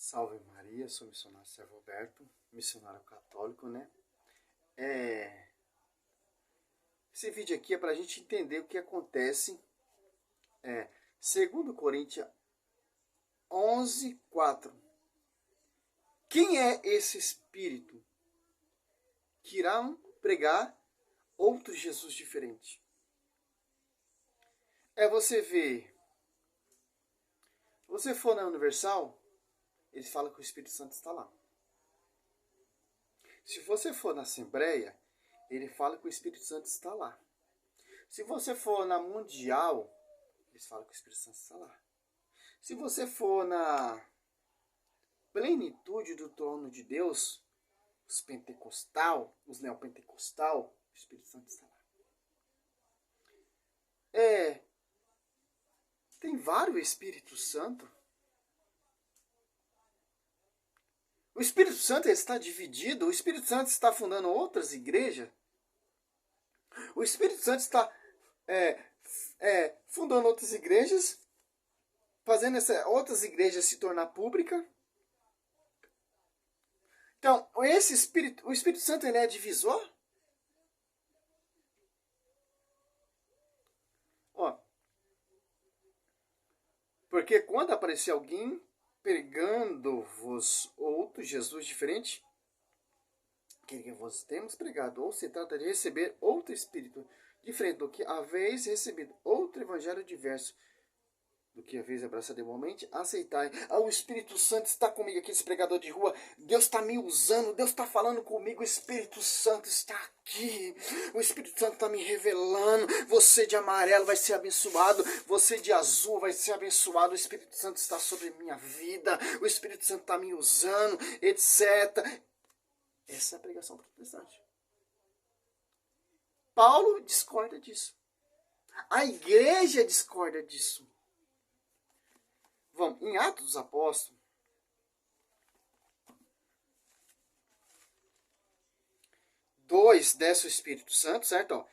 Salve Maria, sou missionário Servo Alberto, missionário católico, né? Esse vídeo aqui é para a gente entender o que acontece. 2 Coríntios 11:4. Quem é esse Espírito que irá pregar outro Jesus diferente? Você ver. Se você for na Universal, ele fala que o Espírito Santo está lá. Se você for na Assembleia, ele fala que o Espírito Santo está lá. Se você for na Mundial, eles falam que o Espírito Santo está lá. Se você for na plenitude do trono de Deus, os pentecostal, os neopentecostal, o Espírito Santo está lá. Tem vários Espíritos Santos. O Espírito Santo está dividido. O Espírito Santo está fundando outras igrejas. O Espírito Santo está fundando outras igrejas, fazendo outras igrejas se tornar pública. Então, o Espírito Santo, ele é divisor? Porque quando aparecer alguém pregando-vos outro Jesus diferente, que vos temos pregado, ou se trata de receber outro Espírito diferente do que haveis recebido, outro evangelho diverso do que haveis abraçado igualmente, aceitai. O Espírito Santo está comigo aqui, esse pregador de rua. Deus está me usando, Deus está falando comigo, o Espírito Santo está aqui. O Espírito Santo está me revelando. Você de amarelo vai ser abençoado, você de azul vai ser abençoado. O Espírito Santo está sobre minha vida, o Espírito Santo está me usando, etc. Essa é a pregação protestante. Paulo discorda disso. A igreja discorda disso. Vamos, em Atos dos Apóstolos, desce o Espírito Santo, certo?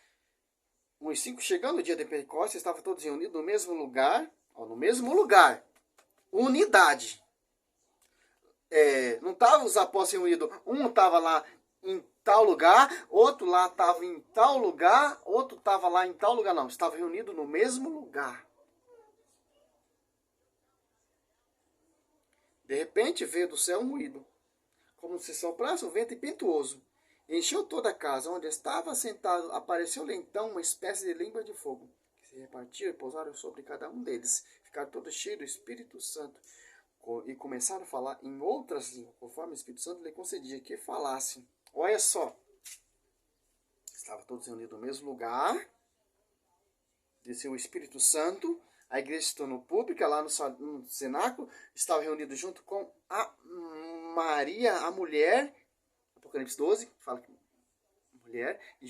1:5, chegando o dia de Pentecostes, estavam todos reunidos no mesmo lugar, no mesmo lugar, unidade. Não estavam os apóstolos reunidos, um estava lá em tal lugar, outro lá estava em tal lugar, outro estava lá em tal lugar, não, estavam reunidos no mesmo lugar. De repente veio do céu um ruído, como se soprasse um vento impetuoso. Encheu toda a casa, onde estava sentado, apareceu-lhe então uma espécie de língua de fogo, que se repartiu e pousaram sobre cada um deles. Ficaram todos cheios do Espírito Santo, e começaram a falar em outras línguas, conforme o Espírito Santo lhe concedia que falassem. Olha só, estavam todos reunidos no mesmo lugar, desceu o Espírito Santo, a igreja se tornou pública lá no cenáculo, estava reunido junto com a Maria, a mulher, Apocalipse 12, fala que mulher, em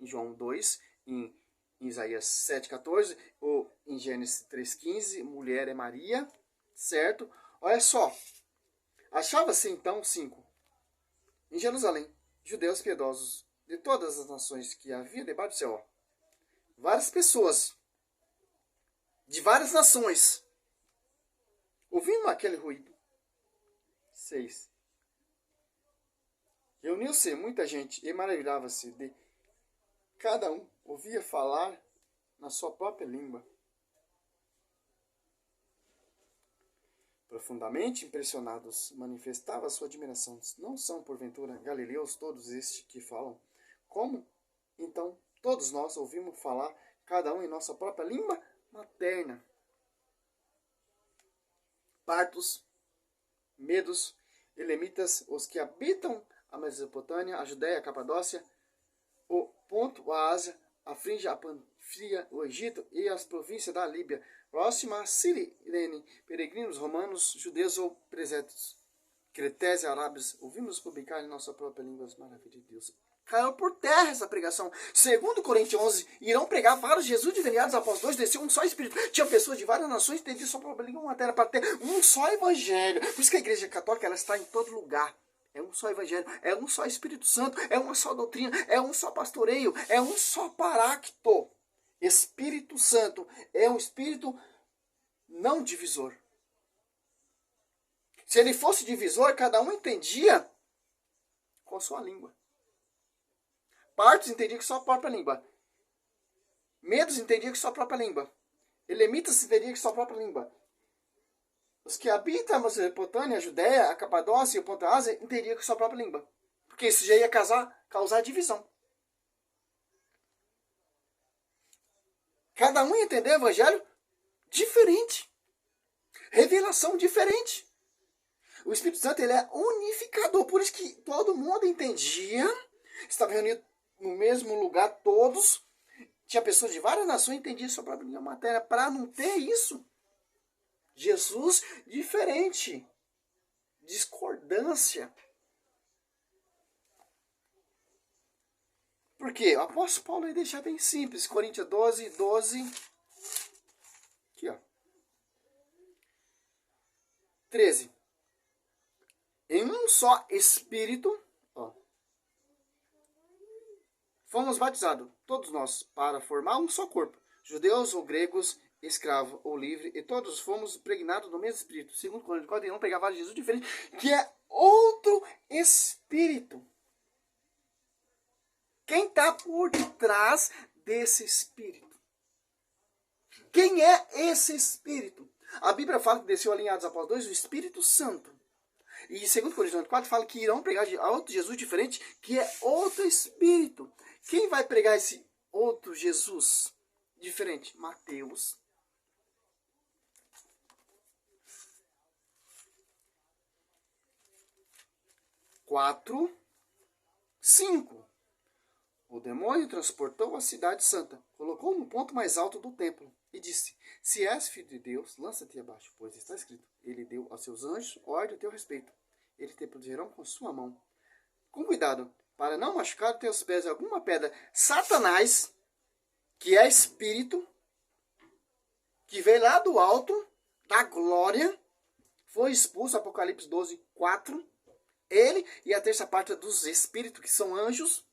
João 2, em Isaías 7:14, ou em Gênesis 3:15, mulher é Maria, certo? Olha só, achava-se então 5, em Jerusalém, judeus piedosos de todas as nações que havia debaixo do céu. Várias pessoas de várias nações ouvindo aquele ruído. 6. Reuniu-se muita gente e maravilhava-se de cada um ouvia falar na sua própria língua. Profundamente impressionados, manifestava sua admiração. Não são, porventura, galileus todos estes que falam? Como, então, todos nós ouvimos falar, cada um em nossa própria língua materna? Partos, medos, elemitas, os que habitam a Mesopotâmia, a Judéia, a Capadócia, o Ponto, a Ásia, a Frígia, a Panfilha, o Egito e as províncias da Líbia, próxima a Cirene, peregrinos romanos, judeus ou presépios, cretés e arábios, ouvimos publicar em nossa própria língua as maravilhas de Deus. Caiu por terra essa pregação. 2 Coríntios 11, irão pregar vários Jesus diferenciados após 2, desceu um só Espírito. Tinha pessoas de várias nações, teve sua própria língua matéria para ter um só Evangelho. Por isso que a Igreja Católica ela está em todo lugar. É um só Evangelho, é um só Espírito Santo, é uma só doutrina, é um só pastoreio, é um só paracto. Espírito Santo é um Espírito não divisor. Se ele fosse divisor, cada um entendia com a sua língua. Partos entendiam com sua própria língua. Medos entendiam com sua própria língua. Elemitas entendiam com sua própria língua. Os que habitam a Mesopotâmia, a Judéia, a Capadócia e o Ponto da Ásia entendiam com sua própria língua. Porque isso já ia causar divisão. Cada um ia entender o evangelho diferente. Revelação diferente. O Espírito Santo ele é unificador. Por isso que todo mundo entendia. Estava reunido no mesmo lugar, todos. Tinha pessoas de várias nações que entendiam sua própria língua materna. Para não ter isso. Jesus diferente. Discordância. Por quê? O apóstolo Paulo aí deixa bem simples. Coríntios 12, 12. Aqui, ó. 13. Em um só Espírito, ó, fomos batizados, todos nós, para formar um só corpo. Judeus ou gregos, escravo ou livre, e todos fomos impregnados do mesmo Espírito. Segundo Coríntios 4, não pegava Jesus diferente, que é outro Espírito. Quem está por detrás desse Espírito? Quem é esse Espírito? A Bíblia fala que desceu ali em Atos Apóstolos 2 o Espírito Santo. E 2 Coríntios 4 fala que irão pregar a outro Jesus diferente, que é outro Espírito. Quem vai pregar esse outro Jesus diferente? Mateus. Quatro, 5. O demônio transportou a cidade santa, colocou no ponto mais alto do templo e disse: se és filho de Deus, lança-te abaixo, pois está escrito: ele deu aos seus anjos ordem a teu respeito. Eles te protegerão com sua mão. Com cuidado, para não machucar os teus pés em alguma pedra. Satanás, que é espírito, que veio lá do alto, da glória, foi expulso, Apocalipse 12, 4. Ele e a terça parte dos espíritos, que são anjos,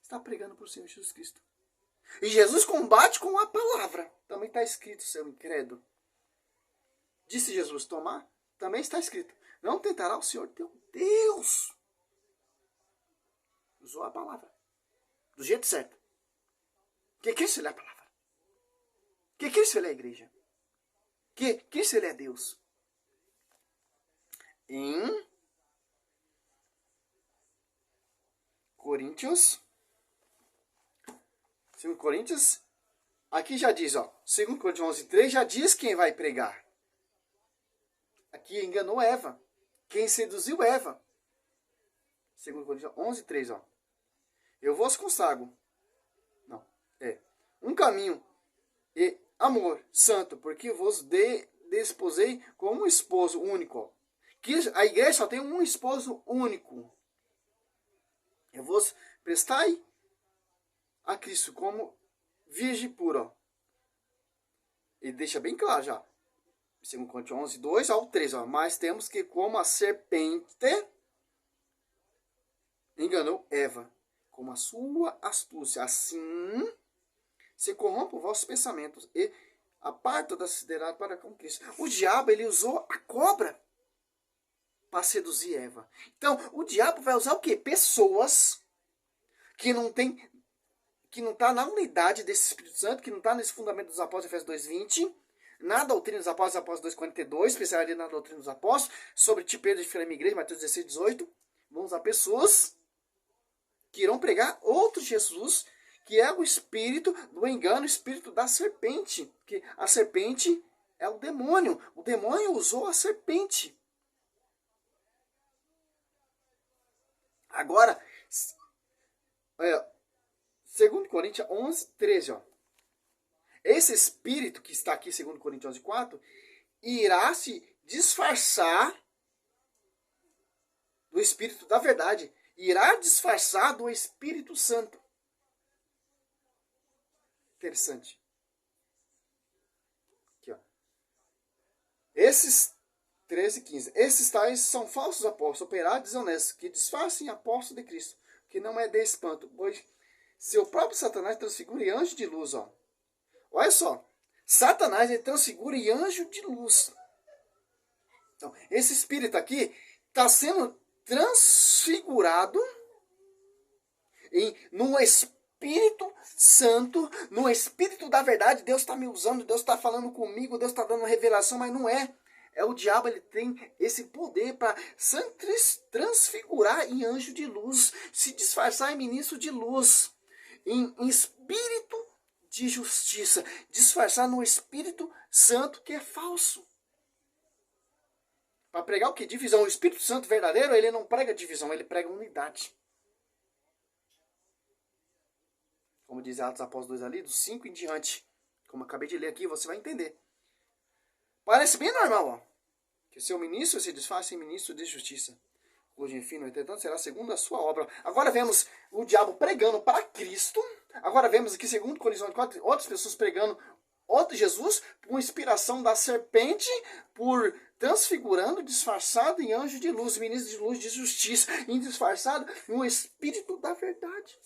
está pregando por Senhor Jesus Cristo. E Jesus combate com a palavra. Também está escrito, seu incrédulo. Disse Jesus, tomar, também está escrito: não tentará o Senhor teu Deus. Usou a palavra. Do jeito certo. Que Cristo ele é a palavra. Que Cristo ele é a igreja. Que Cristo ele é Deus. Em Coríntios. 2 Coríntios. Aqui já diz, ó. 2 Coríntios 11, 3 já diz quem vai pregar. Aqui enganou Eva. Quem seduziu Eva? 2 Coríntios 11, 3, ó. Eu vos consagro. Não, um caminho e amor santo, porque vos desposei como um esposo único. Ó. Que a igreja só tem um esposo único. Eu vos prestai a Cristo como virgem pura. Ó. E deixa bem claro já. 2 Coríntios 11, 2 ao 3. Ó. Mas temos que, como a serpente enganou Eva, com a sua astúcia, assim se corrompam os vossos pensamentos e aparta da fidelidade para com Cristo. O diabo ele usou a cobra para seduzir Eva. Então, o diabo vai usar o quê? Pessoas que não está na unidade desse Espírito Santo, que não está nesse fundamento dos apóstolos, Efésios 2:20, na doutrina dos apóstolos 2:42, especialmente na doutrina dos apóstolos, sobre tipo de diferente igreja, Mateus 16:18. Vamos usar pessoas que irão pregar outro Jesus, que é o espírito do engano, o espírito da serpente. Que a serpente é o demônio. O demônio usou a serpente. Agora, 2 Coríntios 11, 13. Ó. Esse espírito que está aqui, 2 Coríntios 11, 4, irá se disfarçar do espírito da verdade. Irá disfarçar do Espírito Santo. Interessante. Aqui, ó. Esses 13 e 15. Esses tais são falsos apóstolos, operários desonestos, que disfarçam apóstolos de Cristo, que não é de espanto, pois seu próprio Satanás transfigura em anjo de luz. Ó. Olha só. Satanás ele transfigura em anjo de luz. Então, esse espírito aqui está sendo transfigurado no Espírito Santo, no Espírito da verdade. Deus está me usando, Deus está falando comigo, Deus está dando revelação, mas não é. É o diabo, ele tem esse poder para transfigurar em anjo de luz, se disfarçar em ministro de luz, em espírito de justiça, disfarçar no Espírito Santo que é falso. Para pregar o que? Divisão. O Espírito Santo verdadeiro, ele não prega divisão, ele prega unidade. Como diz Atos Apóstolos 2 ali, dos 5 em diante. Como eu acabei de ler aqui, você vai entender. Parece bem normal, ó. Que seu ministro se disfarce em ministro de justiça. Cujo enfim, no entretanto, será segundo a sua obra. Agora vemos o diabo pregando para Cristo. Agora vemos aqui, segundo Coríntios 4, outras pessoas pregando outro Jesus, por inspiração da serpente, por transfigurando, disfarçado em anjo de luz, ministro de luz de justiça, e disfarçado no Espírito da verdade.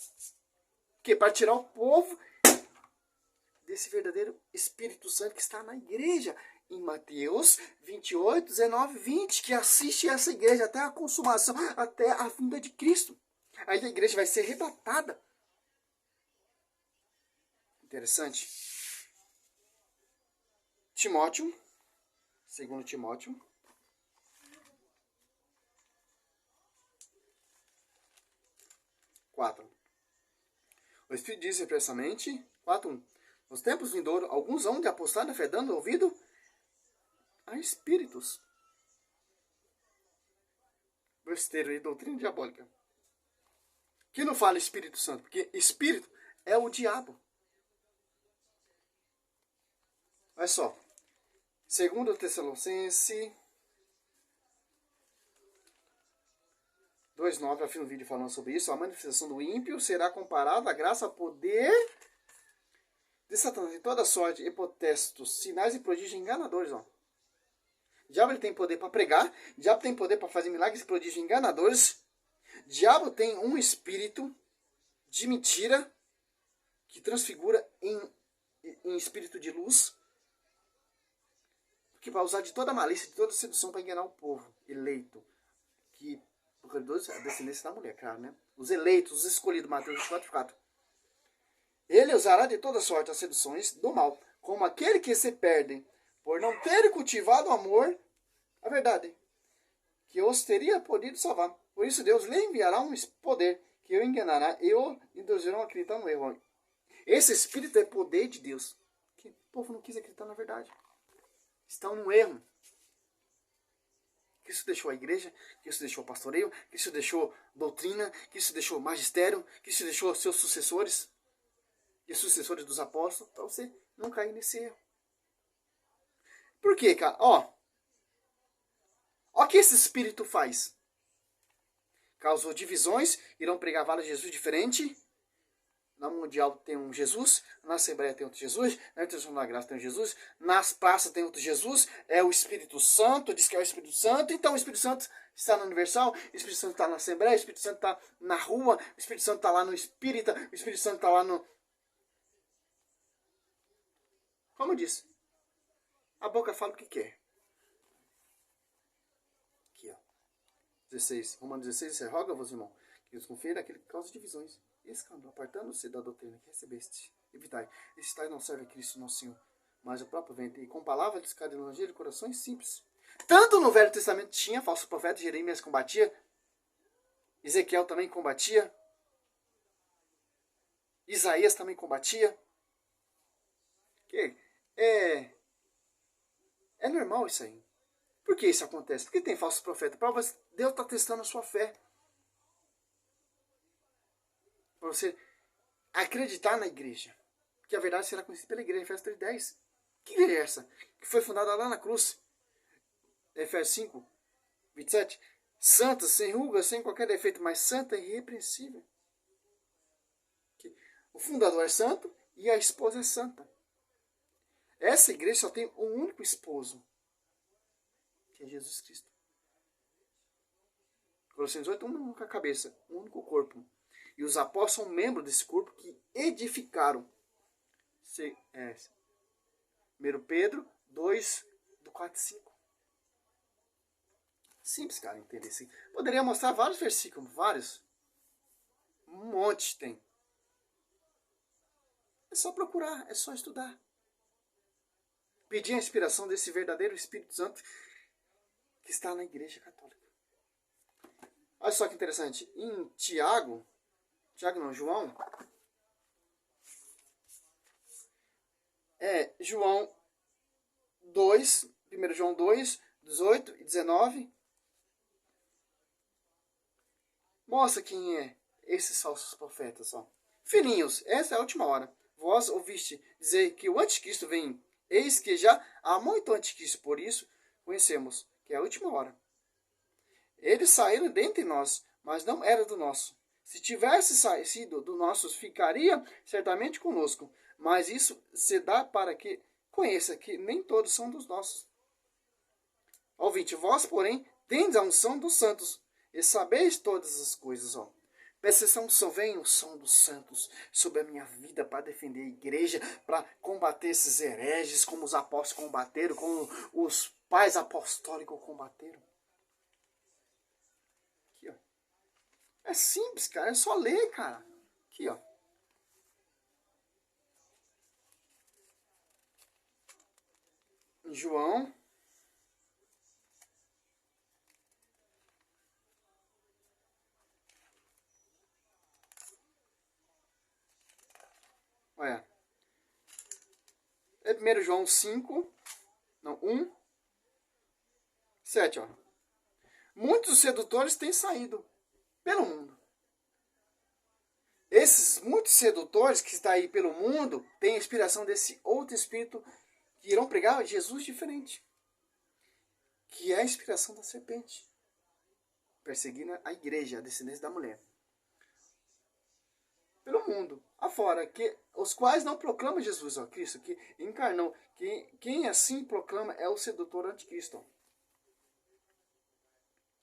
Que para tirar o povo desse verdadeiro Espírito Santo que está na igreja. Em Mateus 28, 19, 20, que assiste essa igreja até a consumação, até a vinda de Cristo. Aí a igreja vai ser arrebatada. Interessante. Timóteo, segundo Timóteo, quatro. O Espírito diz expressamente, 4:1. Nos tempos vindouros, alguns hão de apostar na fé, dando ouvido a espíritos. Besteira e doutrina diabólica. Que não fala Espírito Santo, porque espírito é o diabo. Olha só. 2 Tessalonicenses 2:9, eu fiz um vídeo falando sobre isso. A manifestação do ímpio será comparada à graça, ao poder de Satanás, em toda sorte, hipotestos, sinais e prodígios enganadores. Ó. O diabo ele tem poder para pregar, o diabo tem poder para fazer milagres e prodígios enganadores. O diabo tem um espírito de mentira que transfigura em espírito de luz, que vai usar de toda malícia, de toda sedução para enganar o povo eleito, que porque a descendência da mulher, claro, né? Os eleitos, os escolhidos, Mateus 24:4. Ele usará de toda sorte as seduções do mal, como aquele que se perdem por não ter cultivado o amor, a verdade, que os teria podido salvar. Por isso Deus lhe enviará um poder que o enganará e o induzirão a acreditar no erro. Esse espírito é poder de Deus, que o povo não quis acreditar na verdade. Estão no erro. Que isso deixou a igreja, que isso deixou o pastoreio, que isso deixou doutrina, que isso deixou magistério, que isso deixou seus sucessores e sucessores dos apóstolos, para você não cair nesse erro. Por quê, cara? Ó o que esse espírito faz. Causou divisões, irão pregar vários Jesus diferentes. Na Mundial tem um Jesus, na Assembleia tem outro Jesus, na Internacional da Graça tem um Jesus, nas praças tem outro Jesus, é o Espírito Santo, diz que é o Espírito Santo, então o Espírito Santo está na Universal, o Espírito Santo está na Assembleia, o Espírito Santo está na rua, o Espírito Santo está lá no Espírita, o Espírito Santo está lá no... Como eu disse, a boca fala o que quer. Aqui, ó. 16, Romanos 16, você roga-vos, irmão, que os confiem daquele que causa divisões. Escândalo, apartando-se da doutrina que recebeste. Evitai. Esse tais não serve a Cristo nosso Senhor, mas o próprio ventre. E com palavras de escadologia de corações simples. Tanto no Velho Testamento tinha falso profeta, Jeremias combatia, Ezequiel também combatia, Isaías também combatia. É normal isso aí. Por que isso acontece? Porque tem falso profeta. Deus está testando a sua fé. Para você acreditar na igreja. Que a verdade será conhecida pela igreja. Efésios 3:10. Que igreja é essa? Que foi fundada lá na cruz. Efésios 5:27. Santa, sem ruga, sem qualquer defeito, mas santa e irrepreensível. O fundador é santo e a esposa é santa. Essa igreja só tem um único esposo, que é Jesus Cristo. Colossenses 8, uma única cabeça, um único corpo. E os apóstolos são membros desse corpo que edificaram. 1 Pedro 2, do 4 e 5. Simples, cara, entender assim. Poderia mostrar vários versículos, vários. Um monte tem. É só procurar, é só estudar. Pedir a inspiração desse verdadeiro Espírito Santo que está na Igreja Católica. Olha só que interessante. Em João. João 2, 1 João 2, 18 e 19. Mostra quem é esses falsos profetas. Ó. Filhinhos, essa é a última hora. Vós ouviste dizer que o anticristo vem. Eis que já há muito anticristo, por isso conhecemos que é a última hora. Eles saíram dentre nós, mas não era do nosso. Se tivesse sido do nosso, ficaria certamente conosco. Mas isso se dá para que conheça que nem todos são dos nossos. Ouvinte, vós, porém, tendes a unção dos santos, e sabeis todas as coisas. Ó. Presta atenção, vem o som dos santos sobre a minha vida para defender a igreja, para combater esses hereges, como os apóstolos combateram, como os pais apostólicos combateram. Aqui, ó. É simples, cara, é só ler, cara. Aqui, ó. Em João. Olha. É 1 João 5. Não, 1. 7, ó. Muitos sedutores têm saído pelo mundo. Esses muitos sedutores que estão aí pelo mundo têm a inspiração desse outro espírito que irão pregar Jesus diferente. Que é a inspiração da serpente. Perseguindo a igreja, a descendência da mulher. Pelo mundo, afora, os quais não proclamam Jesus, ó, Cristo, que encarnou. Quem assim proclama é o sedutor anticristo.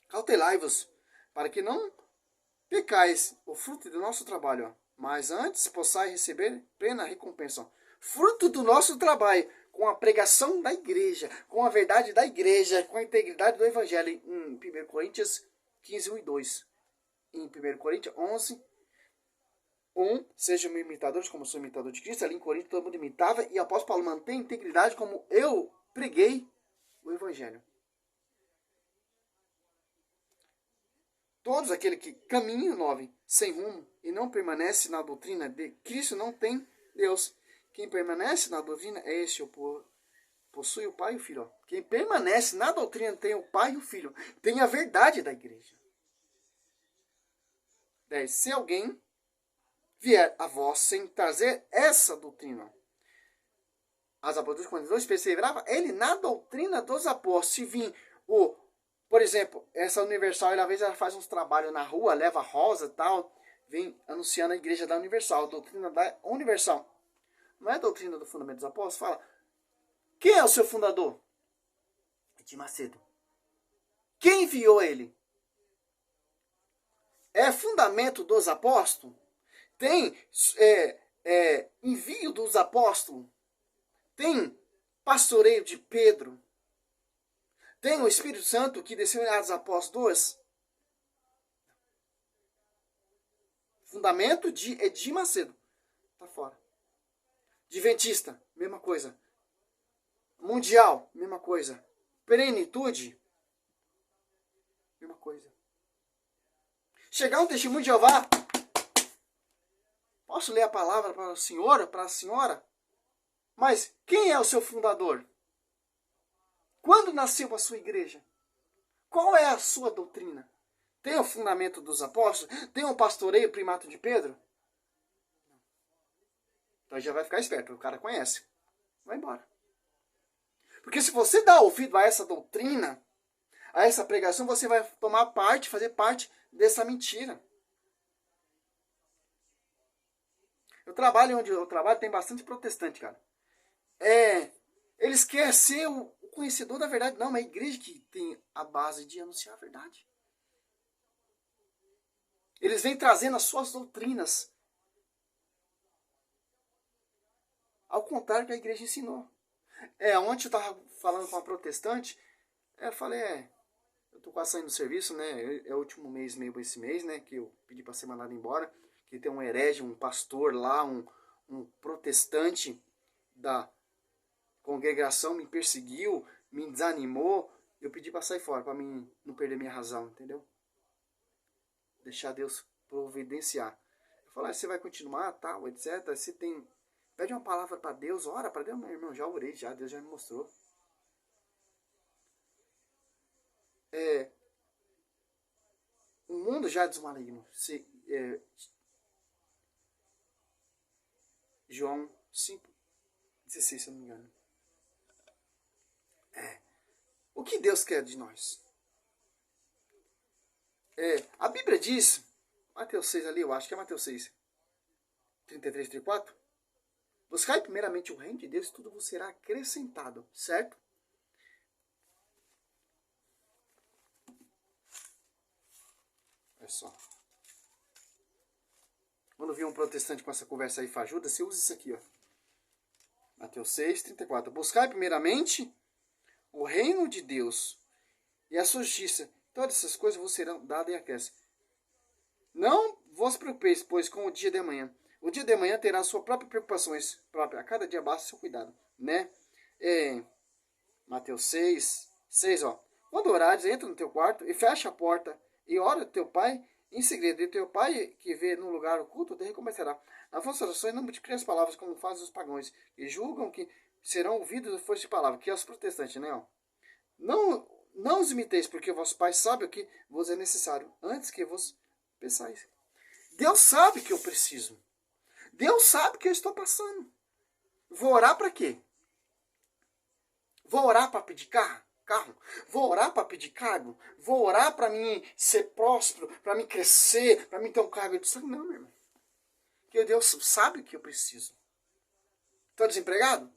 Cautelai-vos, para que não pecais o fruto do nosso trabalho, ó, mas antes possais receber plena recompensa. Ó. Fruto do nosso trabalho, com a pregação da igreja, com a verdade da igreja, com a integridade do evangelho, em 1 Coríntios 15, 1 e 2. Em 1 Coríntios 11, 1, sejam imitadores como sou imitador de Cristo. Ali em Corinto todo mundo imitava, e o apóstolo Paulo mantém a integridade como eu preguei o evangelho. Todos aqueles que caminham 9, sem rumo, e não permanece na doutrina de Cristo não tem Deus. Quem permanece na doutrina é este, possui o Pai e o Filho. Ó. Quem permanece na doutrina tem o Pai e o Filho. Tem a verdade da igreja. 10. Se alguém vier a vós sem trazer essa doutrina, as apóstolos, quando Deus perseverava, ele na doutrina dos apóstolos, se vir por exemplo, essa Universal, às vezes ela faz uns trabalhos na rua, leva rosa e tal, vem anunciando a igreja da Universal, a doutrina da Universal. Não é a doutrina do fundamento dos apóstolos? Fala, quem é o seu fundador? Edir Macedo. Quem enviou ele? É fundamento dos apóstolos? Tem envio dos apóstolos? Tem pastoreio de Pedro? Tem o Espírito Santo que desceu em Atos Apóstolos 2? Fundamento de Edir Macedo. Tá fora. Adventista, mesma coisa. Mundial, mesma coisa. Plenitude, mesma coisa. Chegar um testemunho de Jeová. Posso ler a palavra para o senhor, para a senhora? Mas quem é o seu fundador? Quando nasceu a sua igreja? Qual é a sua doutrina? Tem o fundamento dos apóstolos? Tem o pastoreio primato de Pedro? Então já vai ficar esperto, o cara conhece. Vai embora. Porque se você dá ouvido a essa doutrina, a essa pregação, você vai tomar parte, fazer parte dessa mentira. Onde eu trabalho tem bastante protestante, cara. Eles querem ser o conhecedor da verdade. Não, é a igreja que tem a base de anunciar a verdade. Eles vêm trazendo as suas doutrinas. Ao contrário que a igreja ensinou. Ontem eu estava falando com uma protestante, eu falei, Eu tô quase saindo do serviço, né? É o último mês, meio esse mês, né? Que eu pedi para ser mandado embora. Que tem um herege, um pastor lá, um protestante da congregação me perseguiu, me desanimou. Eu pedi para sair fora, para mim não perder minha razão, entendeu? Deixar Deus providenciar. Eu falei, você vai continuar, tal, etc. Você tem... Pede uma palavra para Deus, ora para Deus, meu irmão, já orei, já, Deus já me mostrou. O mundo já é dos malignos. João 5:16, se eu não me engano. O que Deus quer de nós? A Bíblia diz, Mateus 6 ali, eu acho que é Mateus 6, 33, 34. Buscai primeiramente o reino de Deus e tudo vos será acrescentado, certo? Olha só. Quando vir um protestante com essa conversa aí fajuda, você usa isso aqui, ó. Mateus 6, 34. Buscai primeiramente o reino de Deus e a sua justiça. Todas essas coisas vos serão dadas em acréscimo. Não vos preocupeis, pois, com o dia de amanhã. O dia de amanhã terá suas próprias preocupações próprias. A cada dia basta seu cuidado, né? Mateus 6, ó. Quando orares, entra no teu quarto e fecha a porta e ora teu pai em segredo. E teu pai que vê no lugar oculto te recompensará. Na vossa oração não multipliquem as palavras como fazem os pagãos, e julgam que serão ouvidos a força de palavra, que é os protestantes, né? Ó. Não os imiteis, porque o vosso pai sabe o que vos é necessário, antes que vos pensais. Deus sabe que eu preciso. Deus sabe que eu estou passando. Vou orar para quê? Vou orar para pedir carro? Vou orar para pedir cargo? Vou orar para mim ser próspero, para mim crescer, para mim ter um cargo de sangue? Não, meu irmão. Porque Deus sabe que eu preciso. Estou desempregado?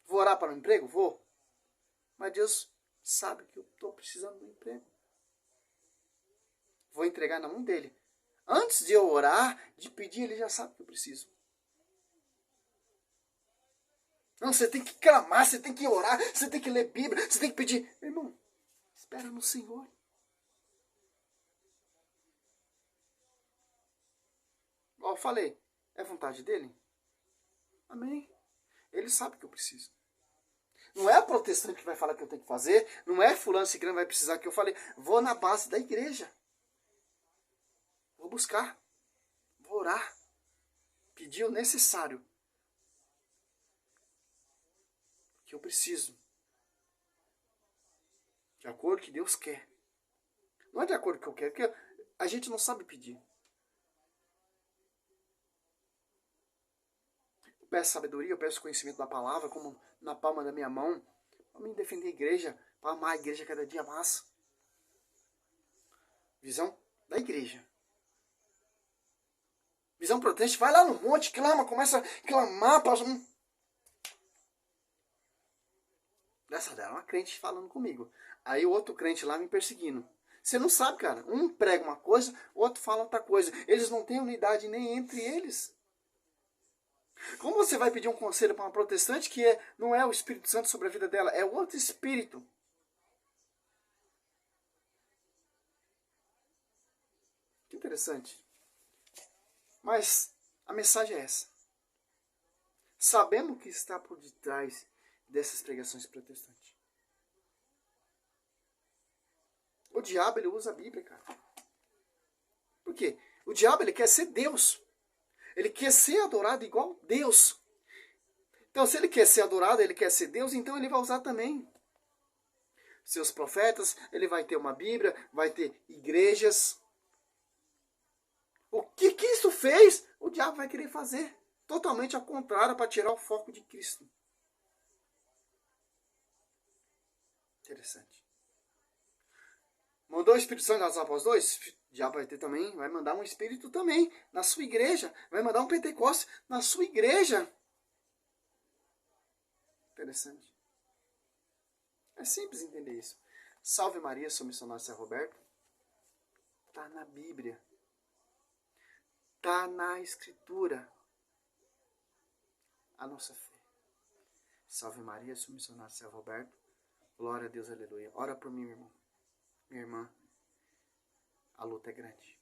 Vou orar para um emprego? Vou. Mas Deus sabe que eu estou precisando de um emprego. Vou entregar na mão dele. Antes de eu orar, de pedir, ele já sabe que eu preciso. Não, você tem que clamar, você tem que orar, você tem que ler Bíblia, você tem que pedir. Meu irmão, espera no Senhor. Igual eu falei, é vontade dele? Amém. Ele sabe que eu preciso. Não é o protestante que vai falar que eu tenho que fazer, não é fulano que vai precisar que eu falei. Vou na base da igreja. Vou buscar. Vou orar. Pedir o necessário. Que eu preciso. De acordo com o que Deus quer. Não é de acordo com o que eu quero, porque a gente não sabe pedir. Eu peço sabedoria, eu peço conhecimento da palavra, como na palma da minha mão, para me defender a igreja, para amar a igreja cada dia mais. Visão da igreja. Visão protestante, vai lá no monte, clama, começa a clamar para... Dessa dela, uma crente falando comigo. Aí o outro crente lá me perseguindo. Você não sabe, cara. Um prega uma coisa, o outro fala outra coisa. Eles não têm unidade nem entre eles. Como você vai pedir um conselho para uma protestante que não é o Espírito Santo sobre a vida dela, é outro espírito? Que interessante. Mas a mensagem é essa. Sabemos o que está por detrás dessas pregações protestantes. O diabo, ele usa a Bíblia, cara. Por quê? O diabo, ele quer ser Deus. Ele quer ser adorado igual Deus. Então, se ele quer ser adorado, ele quer ser Deus, então ele vai usar também seus profetas, ele vai ter uma Bíblia, vai ter igrejas. O que isso fez, o diabo vai querer fazer. Totalmente ao contrário, para tirar o foco de Cristo. Interessante. Mandou o Espírito Santo nas Apóstolos 2? O diabo vai ter também, vai mandar um Espírito também na sua igreja. Vai mandar um Pentecostes na sua igreja. Interessante. É simples entender isso. Salve Maria, sou missionário São Roberto. Está na Bíblia. Está na Escritura. A nossa fé. Salve Maria, sou missionário São Roberto. Glória a Deus, aleluia. Ora por mim, meu irmão. minha irmã, a luta é grande.